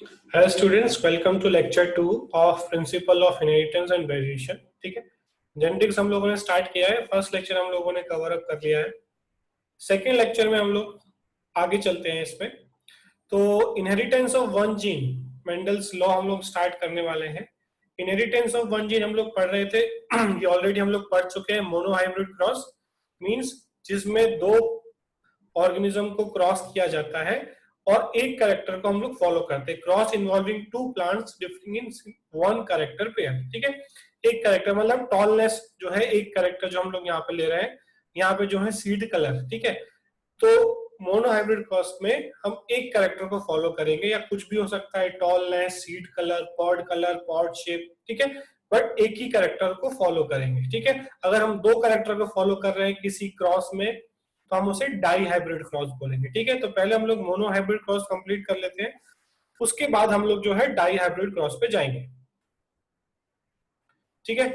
Hello students, welcome to lecture 2 of principle of inheritance and variation. ठीक है, genetics हम लोगों ने स्टार्ट किया है। फर्स्ट लेक्चर हम लोगों ने कवर अप कर लिया है। सेकेंड लेक्चर में हम लोग आगे चलते हैं इसमें। तो inheritance of one gene, Mendel's law हम लोग स्टार्ट करने वाले हैं। इनहेरिटेंस ऑफ वन जीन हम लोग पढ़ रहे थे ये ऑलरेडी हम लोग पढ़ चुके हैं। मोनोहाइब्रिड क्रॉस मींस जिसमें दो ऑर्गेनिज्म को क्रॉस किया जाता है और एक कैरेक्टर को हम लोग फॉलो करते हैं। Cross involving two plants differing in one character pair. ठीक है, एक कैरेक्टर मतलब टॉलनेस जो है, एक कैरेक्टर जो हम लोग यहाँ पे ले रहे हैं, यहाँ पे जो है सीड कलर। ठीक है, तो मोनोहाइब्रिड क्रॉस में हम एक कैरेक्टर को फॉलो करेंगे, या कुछ भी हो सकता है, tallness, seed colour, pod shape. ठीक है, बट एक ही कैरेक्टर को फॉलो करेंगे। ठीक है, अगर हम दो कैरेक्टर को फॉलो कर रहे हैं किसी क्रॉस में तो हम उसे डाई हाइब्रिड क्रॉस बोलेंगे। ठीक है, तो पहले हम लोग मोनो हाइब्रिड क्रॉस कंप्लीट कर लेते हैं, उसके बाद हम लोग जो है डाई हाइब्रिड क्रॉस पे जाएंगे। ठीक है,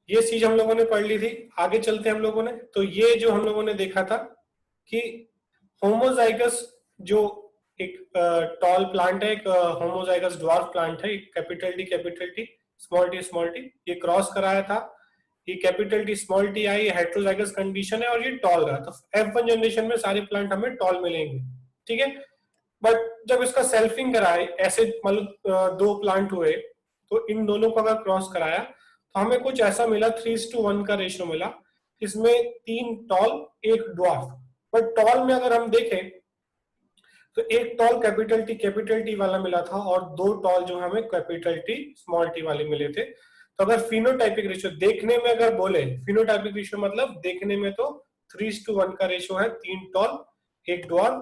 ये चीज हम लोगों ने पढ़ ली थी। आगे चलते हैं हम लोगों ने। तो ये जो हम लोगों ने देखा था कि होमोजाइगस जो एक टॉल प्लांट है, एक होमोजाइगस ड्वार्फ प्लांट है, एक कैपिटल टी स्मॉल टी ये क्रॉस कराया था। ये capital T small T I, heterozygous condition है और ये टॉल रहा। तो F1 जनरेशन में सारे प्लांट हमें टॉल मिलेंगे। ठीक है, बट जब इसका सेल्फिंग कराए, ऐसे मतलब दो प्लांट हुए, तो इन दोनों को अगर क्रॉस कराया तो हमें कुछ ऐसा मिला, 3:1 का रेशियो मिला। इसमें 3 टॉल, एक ड्वार्फ। बट टॉल में अगर हम देखें तो एक टॉल कैपिटल टी वाला मिला था और दो टॉल जो हमें कैपिटल टी स्मॉल टी वाले मिले थे। तो अगर फिनोटाइपिक रेशियो देखने में अगर बोले, फिनोटाइपिक रेशियो मतलब देखने में तो 3:1 का रेशियो है, 3 टॉल एक ड्वार्फ।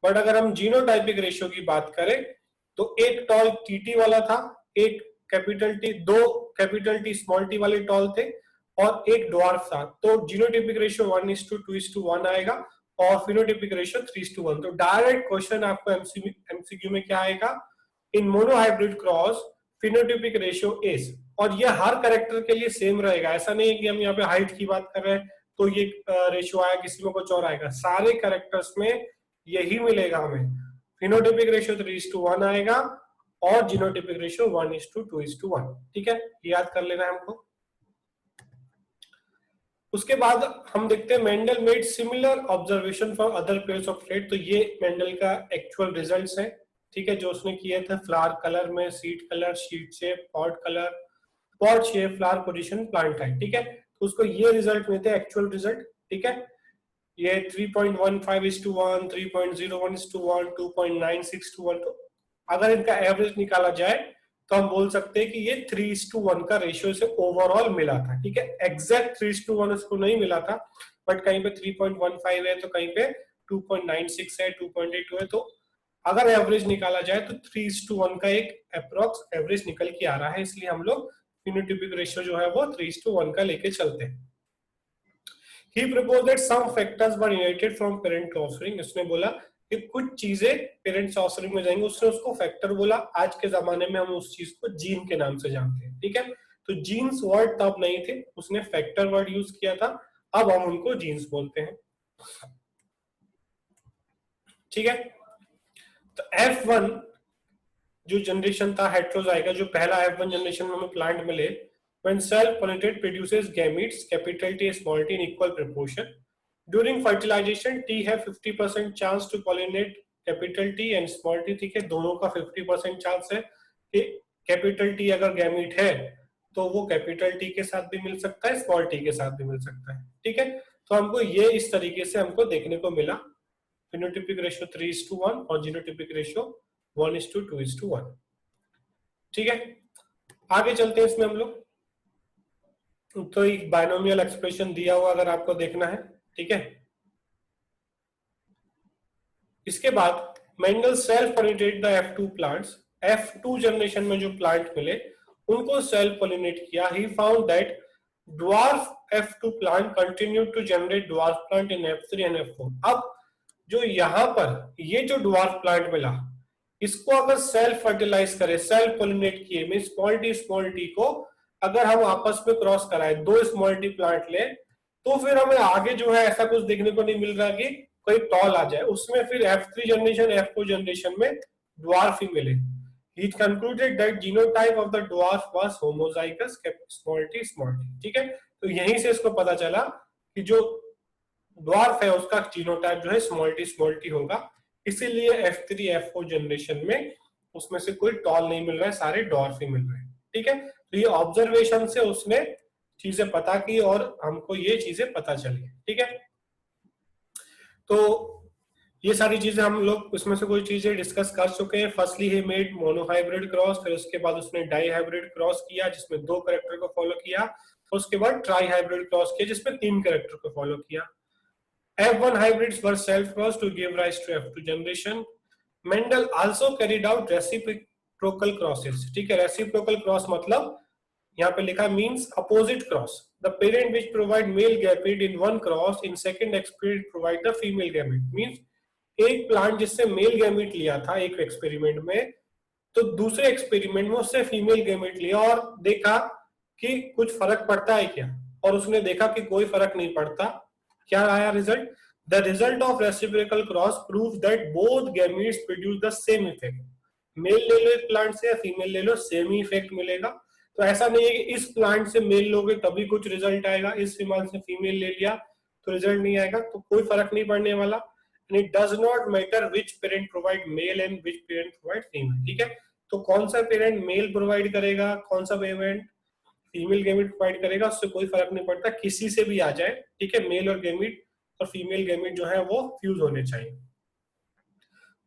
बट अगर हम जीनोटाइपिक रेशियो की बात करें तो एक टॉल टीटी वाला था, एक कैपिटल टी, दो कैपिटल टी स्मॉल टी वाले टॉल थे और एक ड्वार्फ था। तो जीनोटाइपिक रेशियो 1:2:1 आएगा और फिनोटाइपिक रेशियो 3:1। तो डायरेक्ट क्वेश्चन आपको एमसीक्यू में क्या आएगा, in monohybrid cross phenotypic ratio is. और ये हर कैरेक्टर के लिए सेम रहेगा। ऐसा नहीं है कि हम यहाँ पे हाइट की बात कर रहे हैं तो ये रेशियो आया, किसी में कुछ और आएगा। सारे कैरेक्टर्स में यही मिलेगा हमें। फिनोटाइपिक रेशियो 3:1 आएगा और जीनोटाइपिक रेशियो 1:2:1। ठीक है, याद कर लेना है हमको। उसके बाद हम देखते हैं Mendel made similar observation for other pairs of trade. तो ये मेंडल का एक्चुअल रिजल्ट्स है। ठीक है, जो उसने किए थे फ्लावर कलर में, seed colour, sheet shape, pod colour, pod shape, flower position, plant type. ठीक है, तो उसको ये रिजल्ट मिलते हैं, एक्चुअल रिजल्ट। ठीक है, ये 3.15:1, 3.01:1, 2.96:1। तो अगर इनका एवरेज निकाला जाए तो हम बोल सकते हैं कि ये 3:1 का रेशियो से ओवरऑल मिला था। ठीक है, एग्जैक्ट 3:1 उसको नहीं मिला था, बट कहीं पे 3.15 है तो कहीं पे 2.96 है, 2.82 है। तो अगर एवरेज निकाला जाए तो 3:1 का एक अप्रोक्स एवरेज निकल के आ रहा है। इसलिए हम लोग फिनोटाइपिक रेशियो जो है वो 3:1 का लेके चलते हैं। He proposed that some factors were inherited from parent offspring। उसने बोला कि कुछ चीजें पेरेंट्स ऑफस्प्रिंग में जाएंगे। उसने उसको फैक्टर बोला। आज के जमाने में हम उस चीज को जीन के नाम से जानते हैं। ठीक है, तो जीन्स वर्ड तब नहीं थे, उसने फैक्टर वर्ड यूज किया था, अब हम उनको जीन्स बोलते हैं। ठीक है, तो F1 जो जनरेशन था हेट्रोजाइगस, जो पहला F1 जनरेशन में हमें प्लांट मिले, when cell pollinated produces gametes capital T small t in equal proportion. During fertilization T have 50% chance to pollinate capital T and small t। ठीक है, दोनों का 50% चांस है कि कैपिटल टी अगर गैमीट है तो वो कैपिटल टी के साथ भी मिल सकता है, स्मॉल टी के साथ भी मिल सकता है। ठीक है, तो हमको ये इस तरीके से हमको देखने को मिला। फिनोटाइपिक रेशियो 3:1 और जीनोटाइपिक रेशियो 1:2:1। ठीक है, आगे चलते हैं इसमें हम लोग। तो एक बाइनोमियल एक्सप्रेशन दिया हुआ अगर आपको देखना है। ठीक है, इसके बाद Mendel self pollinated the F2 plants. F2 generation में जो प्लांट मिले उनको सेल्फ पॉलिनेट किया। He found that dwarf F2 plant continued to generate dwarf plant in F3 and F4। अब जो यहाँ पर ये जो ड्वार्फ प्लांट मिला, इसको अगर सेल्फ फर्टिलाइज करे, सेल्फ पॉलिनेट किए में स्मॉल टी को अगर हम आपस में क्रॉस कराए, दो स्मॉल टी प्लांट ले, तो फिर हमें आगे जो है ऐसा कुछ देखने को नहीं मिल रहा कि कोई टॉल आ जाए। उसमें फिर F3 जनरेशन F4 जनरेशन में ड्वार्फ ही मिले। he concluded that genotype of the dwarf was homozygous small t small t। ठीक है, तो यहीं से इसको पता चला कि जो ड्वार्फ है उसका जीनोटाइप जो है स्मॉल टी होगा, इसीलिए F3 F4 जनरेशन में उसमें से कोई टॉल नहीं मिल रहा है, सारे डॉर्फ ही मिल रहे हैं। ठीक है, तो ये ऑब्जर्वेशन से उसने चीजें पता की और हमको ये चीजें पता चली। ठीक है, तो ये सारी चीजें हम लोग उसमें से कोई चीजें डिस्कस कर चुके हैं। Firstly he made monohybrid cross, फिर उसके बाद उसने डाई हाइब्रिड क्रॉस किया जिसमें 2 कैरेक्टर को फॉलो किया, उसके बाद ट्राई हाइब्रिड क्रॉस किया जिसमें 3 कैरेक्टर को फॉलो किया। F1 hybrids were self-crossed to give rise to F2 generation. Mendel also carried out reciprocal crosses। ठीक है, reciprocal cross मतलब यहाँ पे लिखा means opposite cross। The parent which provide male gamete in one cross in second experiment provide the female gamete। Means एक plant जिससे male gamete लिया था एक एक्सपेरिमेंट में, तो दूसरे एक्सपेरिमेंट में उससे फीमेल गैमेट लिया और देखा कि कुछ फर्क पड़ता है क्या, और उसने देखा कि कोई फर्क नहीं पड़ता। क्या आया result? The result of reciprocal cross prove that both gametes produce the same effect. Male ले लो एक प्लांट से या फीमेल ले लो, सेम ही इफेक्ट मिलेगा। तो ऐसा नहीं है कि इस प्लांट से मेल लोगे तभी कुछ रिजल्ट आएगा, इस फीमेल से फीमेल ले लिया तो रिजल्ट नहीं आएगा, तो कोई फर्क नहीं पड़ने वाला। And it does not matter which parent provide male and which parent provide female. ठीक है, तो कौन सा पेरेंट मेल प्रोवाइड करेगा, कौन सा पेरेंट फीमेल गैमेट प्रोवाइड करेगा, उससे कोई फर्क नहीं पड़ता, किसी से भी आ जाए। ठीक है, मेल और गैमेट और फीमेल गैमेट जो है वो फ्यूज होने चाहिए।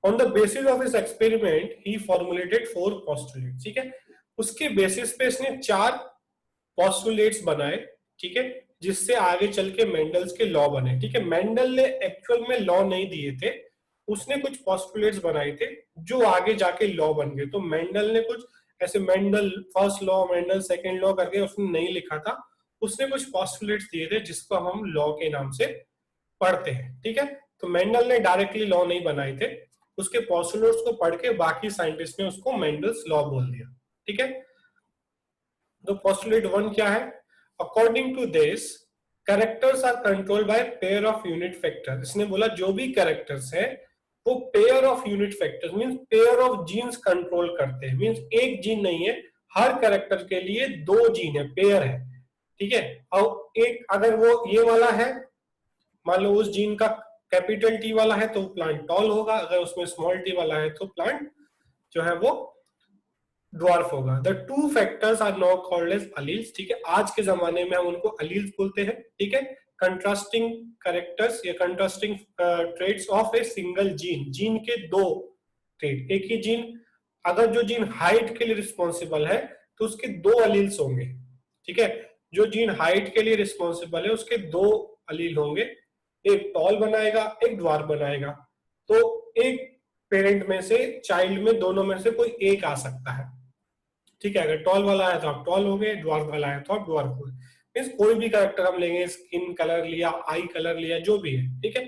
On the basis of his experiment he formulated 4 postulates. ठीक है, उसके बेसिस पे इसने 4 पोस्टुलेट्स बनाए। ठीक है, जिससे आगे चल के मेंडल्स के लॉ बने। ठीक है, मेंडल ने एक्चुअल में लॉ नहीं दिए थे, उसने कुछ पोस्टुलेट्स बनाए थे जो आगे जाके लॉ बन गए। तो मेंडल ने कुछ ऐसे Mendel first law, Mendel second law करके उसने नहीं लिखा था, उसने कुछ पोस्टुलेट्स दिए थे जिसको हम लॉ के नाम से पढ़ते हैं। ठीक है, तो मेंडल ने डायरेक्टली लॉ नहीं बनाए थे, उसके पोस्टुलेट्स को पढ़ के बाकी साइंटिस्ट ने उसको मेंडल्स लॉ बोल दिया। ठीक है, तो पोस्टुलेट 1 क्या है? According to this characters are controlled by pair of unit factor. इसने बोला जो भी कैरेक्टर्स है वो pair of unit factors means pair of genes control करते हैं। मींस एक जीन नहीं है, हर कैरेक्टर के लिए 2 जीन है, पेयर है। ठीक है, और एक अगर वो ये वाला है, मान लो उस जीन का कैपिटल टी वाला है तो प्लांट टॉल होगा, अगर उसमें स्मॉल टी वाला है तो प्लांट जो है वो ड्वार्फ होगा। The 2 factors are now called as alleles. ठीक है, आज के जमाने में हम उनको अलील्स बोलते हैं। ठीक है, कंट्रास्टिंग कैरेक्टर्स या contrasting traits of a single gene. Gene के 2 ट्रेट, एक ही जीन, अगर जो जीन हाइट के लिए रिस्पॉन्सिबल है तो उसके 2 अलील्स होंगे। ठीक है, जो जीन हाइट के लिए रिस्पॉन्सिबल है उसके 2 अलील होंगे, एक टॉल बनाएगा एक ड्वार्फ बनाएगा। तो एक पेरेंट में से, चाइल्ड में, दोनों में से कोई एक आ सकता है। ठीक है, अगर टॉल वाला है तो आप टॉल होंगे, ड्वार्फ वाला है तो आप ड्वार्फ होंगे। मींस कोई भी कैरेक्टर हम लेंगे, स्किन कलर लिया, आई कलर लिया, जो भी है। ठीक है,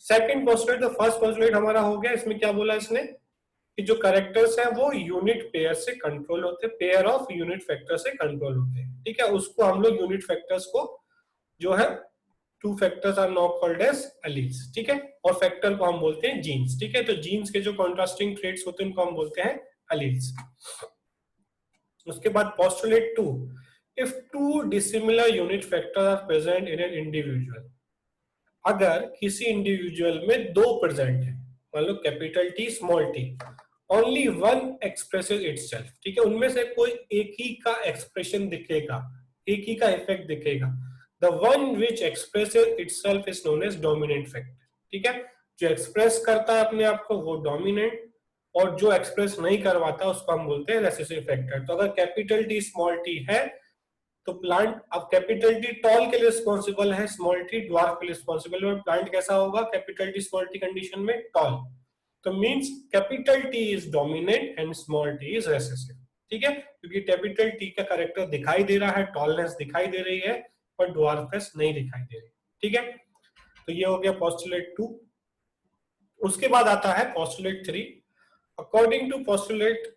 सेकंड पोस्टुलेट, तो फर्स्ट पोस्टुलेट हमारा हो गया। इसमें क्या बोला इसने कि जो कैरेक्टर्स हैं वो यूनिट पेयर से कंट्रोल होते हैं, पेयर ऑफ यूनिट फैक्टर से कंट्रोल होते हैं। ठीक है, उसको हम लोग यूनिट फैक्टर्स को जो है 2 factors are now called as alleles. ठीक है, और फैक्टर को हम बोलते हैं जीन्स। ठीक है, तो जीन्स के जो कॉन्ट्रास्टिंग ट्रेट्स होते हैं उनको हम बोलते हैं एलील्स। उसके बाद postulate 2, if 2 dissimilar unit factor are present in an individual. अगर किसी इंडिविजुअल में 2 प्रेजेंट है, मान लो capital T small T, only one expresses itself. ठीक है, उनमें से कोई एक ही का एक्सप्रेशन दिखेगा, एक ही का इफेक्ट दिखेगा। The one which expresses itself is known as dominant factor. ठीक है, जो एक्सप्रेस करता है अपने आप को वो डोमिनेंट, और जो एक्सप्रेस नहीं करवाता उसको हम बोलते हैं रेसेसिव फैक्टर। तो अगर कैपिटल टी स्मॉल टी है तो प्लांट, अब कैपिटल टी टॉल के लिए रिस्पॉन्सिबल है, स्मॉल टी ड्वार्फ के लिए रिस्पॉन्सिबल है, प्लांट कैसा होगा capital T small T condition में? टॉल। तो means capital T is dominant and small T is recessive. ठीक है, क्योंकि कैपिटल टी का कैरेक्टर दिखाई दे रहा है, टॉलनेस दिखाई दे रही है, पर ड्वार्फनेस नहीं दिखाई दे रही। ठीक है, तो ये हो गया पोस्टुलेट 2। उसके बाद आता है postulate 3। According to postulate,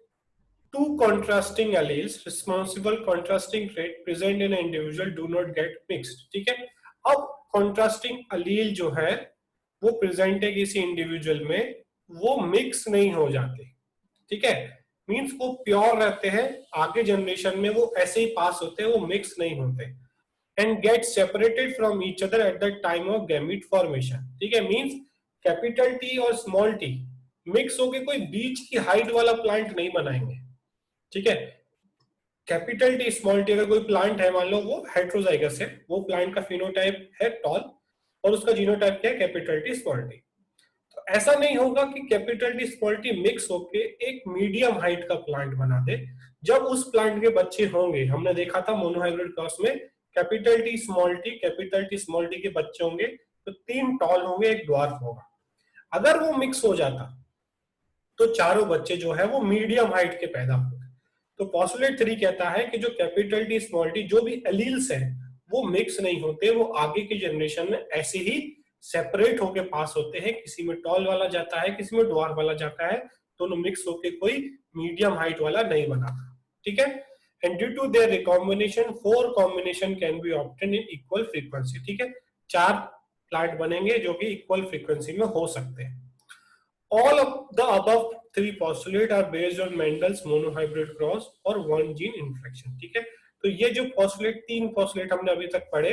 2 contrasting alleles responsible contrasting trait present in an individual do not get mixed। ठीक है, अब contrasting allele जो है वो प्रेजेंट है किसी इंडिविजुअल में, वो मिक्स नहीं हो जाते। ठीक है, मींस वो प्योर रहते हैं, आगे जनरेशन में वो ऐसे ही पास होते हैं, वो मिक्स नहीं होते, and get separated from each other at the time of gamete formation. ठीक है, मींस कैपिटल टी और स्मॉल टी मिक्स होके कोई बीच की हाइट वाला प्लांट नहीं बनाएंगे। ठीक है, कैपिटल टी स्मॉल टी, अगर कोई प्लांट है, मान लो वो हेट्रोजाइगस है, वो प्लांट का फिनोटाइप है टॉल और उसका जीनोटाइप क्या है, कैपिटल टी स्मॉल टी। तो ऐसा नहीं होगा कि capital T small T mix होके एक मीडियम हाइट का प्लांट बना दे। जब उस प्लांट के बच्चे होंगे, हमने देखा था मोनोहाइब्रिड क्रॉस में capital T small T, capital T small T के बच्चे होंगे तो 3 टॉल होंगे, एक ड्वार्फ होगा। अगर वो मिक्स हो जाता तो चारों बच्चे जो है वो मीडियम हाइट के पैदा होंगे। तो पॉस्टुलेट 3 कहता है कि जो कैपिटल टी स्मॉल टी जो भी एलील्स हैं वो मिक्स नहीं होते, वो आगे की जनरेशन में ऐसे ही सेपरेट होके पास होते हैं, किसी में टॉल वाला जाता है, किसी में ड्वार्फ वाला जाता है, दोनों मिक्स होके कोई मीडियम हाइट वाला नहीं बना। ठीक है, and due to their recombination 4 combination can be obtain in equal frequency. ठीक है, 4 प्लांट बनेंगे जो कि इक्वल फ्रीक्वेंसी में हो सकते हैं। All of the above 3 postulates are based on Mendel's monohybrid cross और one gene inflection। ठीक है, तो ये जो postulate 3 postulate हमने अभी तक पढ़े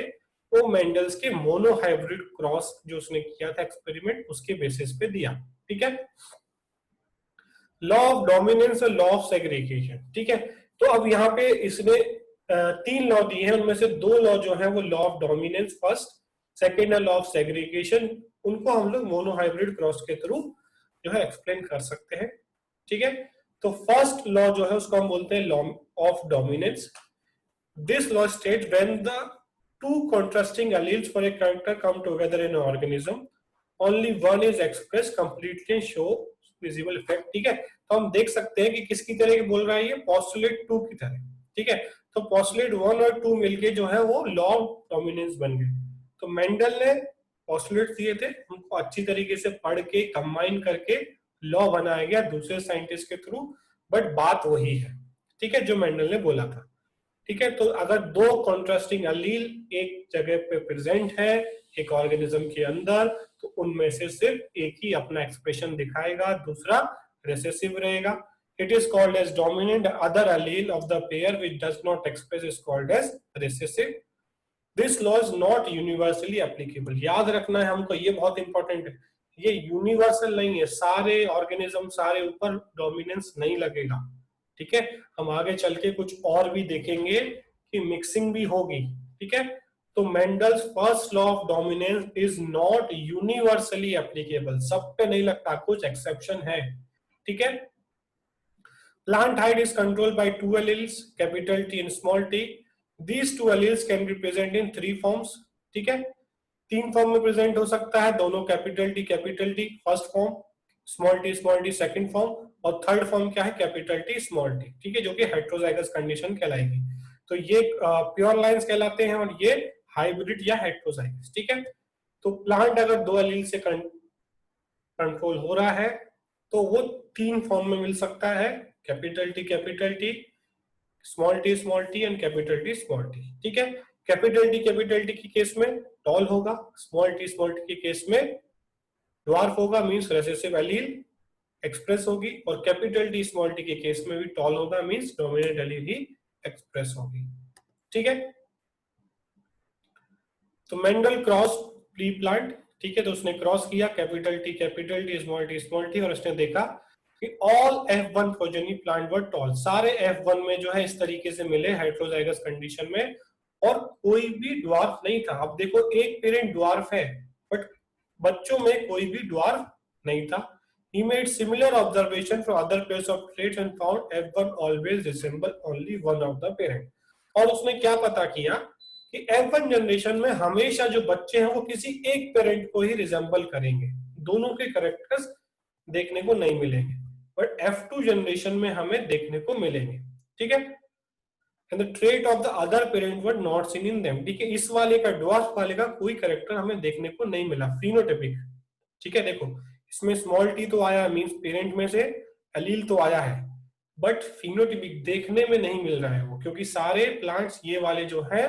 वो मेंडल्स के मोनोहाइब्रिड क्रॉस जो उसने किया था एक्सपेरिमेंट उसके बेसिस पे दिया। ठीक है, लॉ ऑफ डोमिनेंस और लॉ ऑफ सेग्रीगेशन। ठीक है, तो अब यहाँ पे इसने 3 लॉ दिए हैं, उनमें से 2 लॉ जो है वो law of dominance first, second है लॉ ऑफ सेग्रीगेशन, उनको हम लोग मोनोहाइब्रिड क्रॉस के थ्रू जो है एक्सप्लेन कर सकते हैं। ठीक है, तो फर्स्ट लॉ जो है उसको हम बोलते हैं law of dominance. This law state when the two contrasting alleles for a character come together in an organism, only one is expressed completely and show visible effect। ठीक है, तो हम देख सकते हैं कि किसकी तरह बोल रहा है ये, पोस्टुलेट 2 की तरह। ठीक है, तो पोस्टुलेट 1 और 2 मिलके जो है वो लॉ ऑफ डोमिनेंस बन गए। तो मेंडल ने पोस्टुलेट दिए थे, उनको अच्छी तरीके से पढ़ के कंबाइन करके लॉ बनाया गया दूसरे साइंटिस्ट के थ्रू, बट बात वही है। ठीक है, जो मेंडल ने बोला था। ठीक है, तो अगर 2 कॉन्ट्रास्टिंग अलील एक जगह पे प्रेजेंट है एक ऑर्गेनिज्म के अंदर, तो उनमें से सिर्फ एक ही अपना एक्सप्रेशन दिखाएगा, दूसरा रिसेसिव रहेगा। It is called as dominant, other allele of the pair which does not express is called as recessive. This law is not universally applicable. याद रखना है हमको, ये बहुत इंपॉर्टेंट है, ये यूनिवर्सल नहीं है, सारे ऑर्गेनिज्म सारे ऊपर डोमिनेंस नहीं लगेगा। ठीक है, हम आगे चल के कुछ और भी देखेंगे कि मिक्सिंग भी होगी। ठीक है, तो Mendel's first law of dominance is not universally applicable, सब पे नहीं लगता, कुछ एक्सेप्शन है। ठीक है, plant height is controlled by 2 alleles, capital T and small t. These 2 alleles can be present in 3 forms। ठीक है, 3 फॉर्म में प्रेजेंट हो सकता है, दोनों capital T first form, small T second form, और थर्ड फॉर्म क्या है, कैपिटल टी स्मॉल टी। ठीक है, जो कि हेट्रोजाइगस कंडीशन कहलाएगी। तो ये प्योर लाइंस कहलाते हैं और ये हाइब्रिड या हेट्रोजाइगस। ठीक है, तो प्लांट अगर 2 एलील से कंट्रोल हो रहा है तो वो 3 फॉर्म में मिल सकता है, capital T small T and capital T small T. ठीक है, कैपिटल टी के केस में टॉल होगा, स्मॉल टी के केस में ड्वार्फ होगा, मींस रिसेसिव एलील एक्सप्रेस होगी, और कैपिटल टी स्मॉल टी के केस में भी टॉल होगा, मींस डोमिनेंट एलील ही एक्सप्रेस होगी। ठीक है, तो मेंडल क्रॉस प्री प्लांट। ठीक है, तो उसने क्रॉस किया कैपिटल टी स्मॉल टी और उसने देखा कि ऑल F1 प्रोजेनी प्लांट वर टॉल, सारे F1 में जो है इस तरीके से मिले हेट्रोजाइगस कंडीशन में, और कोई भी ड्वार्फ नहीं था। अब देखो, एक पेरेंट ड्वार्फ है बट बच्चों में कोई भी ड्वार्फ नहीं था। He made similar observation from other pairs of traits and found F1 always resemble only one of the parent। और उसने क्या पता किया कि F1 जनरेशन में हमेशा जो बच्चे हैं वो किसी एक पेरेंट को ही रिजेंबल करेंगे, दोनों के कैरेक्टर्स देखने को नहीं मिलेंगे, बट F2 जनरेशन में हमें देखने को मिलेंगे। ठीक है, and the trait of the other parent were not seen in them. ठीक है, इस वाले का ड्वार्फ वाले का कोई कैरेक्टर हमें देखने को नहीं मिला, फिनोटाइपिक। ठीक है, देखो इसमें स्मॉल टी तो आया, मींस पेरेंट में से एलील तो आया है, बट फिनोटाइपिक देखने में नहीं मिल रहा है वो, क्योंकि सारे प्लांट्स ये वाले जो है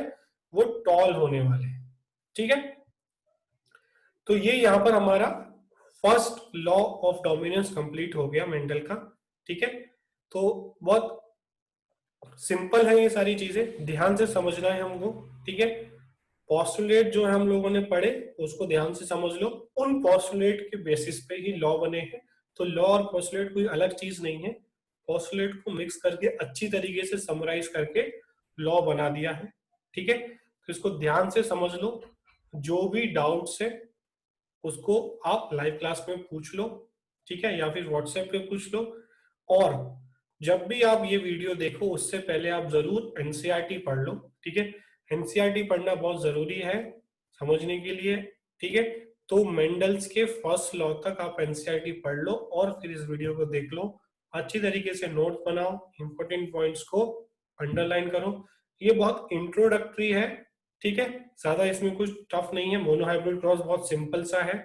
वो टॉल होने वाले हैं। ठीक है, तो ये यहां पर हमारा first law of dominance complete हो गया मेंडल का। ठीक है, तो बहुत सिंपल है ये सारी चीजें, ध्यान से समझना है हमको, ठीक है। पॉस्टुलेट जो हम लोगों ने पढ़े उसको ध्यान से समझ लो, उन पॉस्टुलेट के बेसिस पे ही लॉ बने हैं। तो लॉ और पॉस्टुलेट कोई अलग चीज नहीं है, पॉस्टुलेट को मिक्स करके अच्छी तरीके से समराइज करके लॉ बना दिया है, ठीक है। तो इसको ध्यान से समझ लो, जो भी डाउट्स है उसको आप लाइव क्लास में पूछ लो, ठीक है, या फिर व्हाट्सएप पे पूछ लो। और जब भी आप ये वीडियो देखो उससे पहले आप जरूर एनसीईआरटी पढ़ लो, ठीक है। एनसीईआरटी पढ़ना बहुत जरूरी है समझने के लिए, ठीक है। तो मेंडल्स के फर्स्ट लॉ तक आप एनसीईआरटी पढ़ लो और फिर इस वीडियो को देख लो, अच्छी तरीके से नोट बनाओ, इंपॉर्टेंट पॉइंट्स को अंडरलाइन करो। ये बहुत इंट्रोडक्टरी है, ठीक है, ज्यादा इसमें कुछ टफ नहीं है। मोनोहाइब्रिड क्रॉस बहुत सिंपल सा है,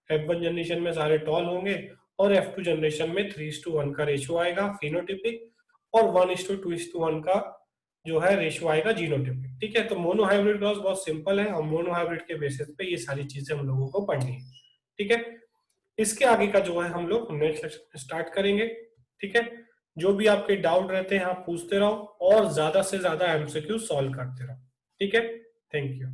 F1 जनरेशन में सारे टॉल होंगे और F2 जनरेशन में 3:1 का रेशियो आएगा फिनोटिपिक, और 1:2:1 का जो है रेशियो आएगा जीनोटिपिक, ठीक है। तो मोनोहाइब्रिड क्रॉस बहुत सिंपल है और मोनोहाइब्रिड के बेसिस पे ये सारी चीजें हम लोगों को पढ़नी है, ठीक है। इसके आगे का जो है हम लोग नेक्स्ट स्टार्ट करेंगे, ठीक है। जो भी आपके डाउट रहते हैं आप पूछते रहो और ज्यादा से ज्यादा एमसीक्यू सॉल्व करते रहो, ठीक है। Thank you.